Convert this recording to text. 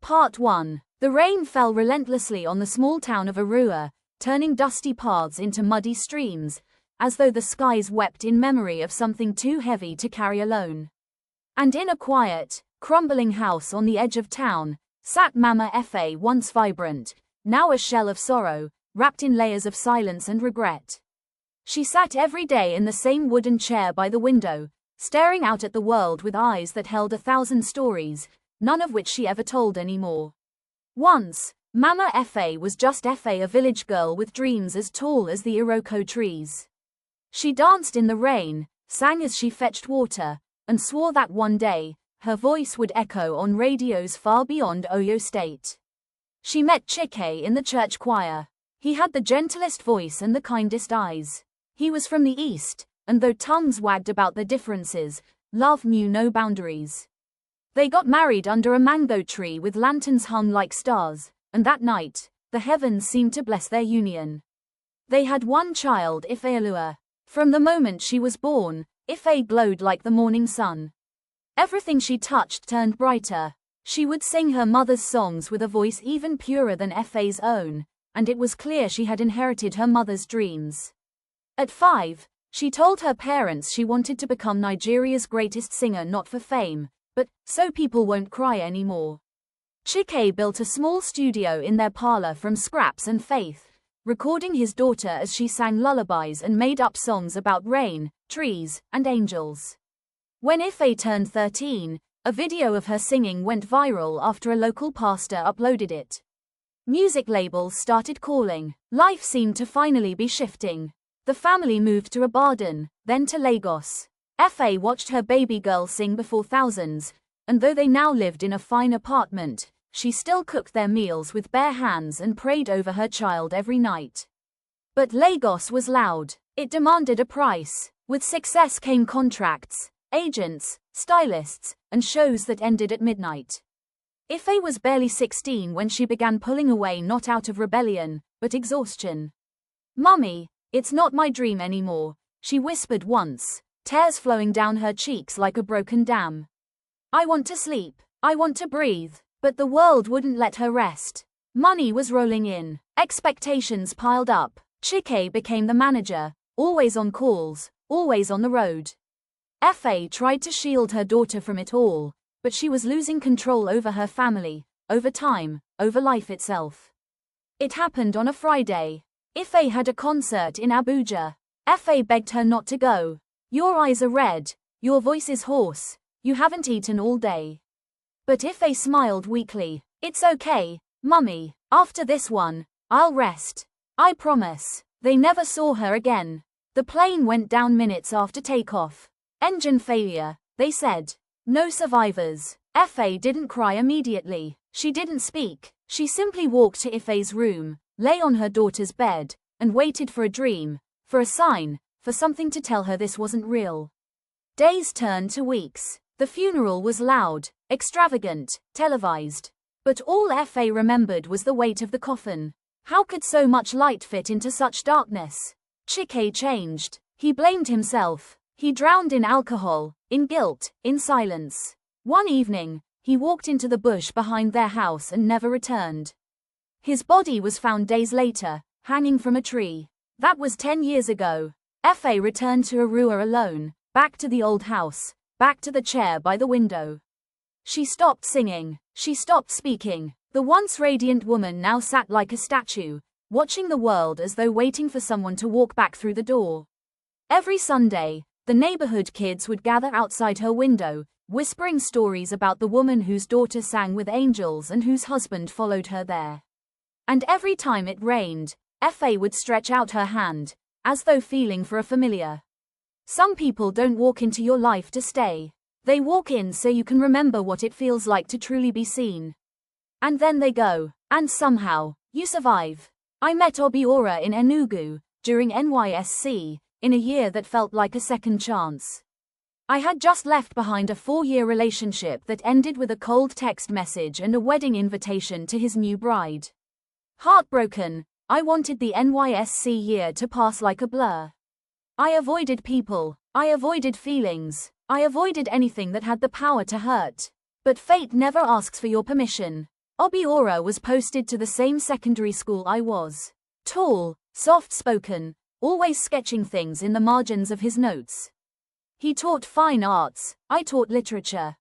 Part 1. The rain fell relentlessly on the small town of Arua, turning dusty paths into muddy streams, as though the skies wept in memory of something too heavy to carry alone. And in a quiet, crumbling house on the edge of town, sat Mama Fa, once vibrant, now a shell of sorrow, wrapped in layers of silence and regret. She sat every day in the same wooden chair by the window, staring out at the world with eyes that held 1,000 stories, none of which she ever told anymore. Once, Mama Fa was just Fa, a village girl with dreams as tall as the Iroko trees. She danced in the rain, sang as she fetched water, and swore that one day, her voice would echo on radios far beyond Oyo State. She met Chike in the church choir. He had the gentlest voice and the kindest eyes. He was from the east, and though tongues wagged about their differences, love knew no boundaries. They got married under a mango tree with lanterns hung like stars, and that night, the heavens seemed to bless their union. They had one child, Ifealua. From the moment she was born, Ife glowed like the morning sun. Everything she touched turned brighter. She would sing her mother's songs with a voice even purer than Fa's own, and it was clear she had inherited her mother's dreams. At 5, she told her parents she wanted to become Nigeria's greatest singer, not for fame, but so people won't cry anymore. Chike built a small studio in their parlor from scraps and faith, recording his daughter as she sang lullabies and made up songs about rain, trees, and angels. When Ife turned 13, a video of her singing went viral after a local pastor uploaded it. Music labels started calling. Life seemed to finally be shifting. The family moved to Ibadan, then to Lagos. Fa watched her baby girl sing before thousands, and though they now lived in a fine apartment, she still cooked their meals with bare hands and prayed over her child every night. But Lagos was loud. It demanded a price. With success came contracts, agents, stylists, and shows that ended at midnight. Ife was barely 16 when she began pulling away, not out of rebellion, but exhaustion. "Mummy, it's not my dream anymore," she whispered once, tears flowing down her cheeks like a broken dam. "I want to sleep. I want to breathe." But the world wouldn't let her rest. Money was rolling in. Expectations piled up. Chike became the manager, always on calls, always on the road. Fa tried to shield her daughter from it all, but she was losing control over her family, over time, over life itself. It happened on a Friday. Ife had a concert in Abuja. Fa begged her not to go. "Your eyes are red, your voice is hoarse, you haven't eaten all day." But Ife smiled weakly. "It's okay, Mummy. After this one, I'll rest. I promise." They never saw her again. The plane went down minutes after takeoff. "Engine failure," they said. No survivors. Fa didn't cry immediately. She didn't speak. She simply walked to Ife's room, lay on her daughter's bed, and waited for a dream, for a sign, for something to tell her this wasn't real. Days turned to weeks. The funeral was loud, extravagant, televised. But all Fa remembered was the weight of the coffin. How could so much light fit into such darkness? Chike changed. He blamed himself. He drowned in alcohol, in guilt, in silence. One evening, he walked into the bush behind their house and never returned. His body was found days later, hanging from a tree. That was 10 years ago. Fa returned to Arua alone, back to the old house, back to the chair by the window. She stopped singing. She stopped speaking. The once radiant woman now sat like a statue, watching the world as though waiting for someone to walk back through the door. Every Sunday, the neighborhood kids would gather outside her window, whispering stories about the woman whose daughter sang with angels and whose husband followed her there. And every time it rained, Fa would stretch out her hand, as though feeling for a familiar. Some people don't walk into your life to stay. They walk in so you can remember what it feels like to truly be seen. And then they go, and somehow, you survive. I met Obiora in Enugu, during NYSC, in a year that felt like a second chance. I had just left behind a 4-year relationship that ended with a cold text message and a wedding invitation to his new bride. Heartbroken, I wanted the NYSC year to pass like a blur. I avoided people, I avoided feelings, I avoided anything that had the power to hurt. But fate never asks for your permission. Obiora was posted to the same secondary school I was. Tall, soft-spoken, always sketching things in the margins of his notes. He taught fine arts, I taught literature.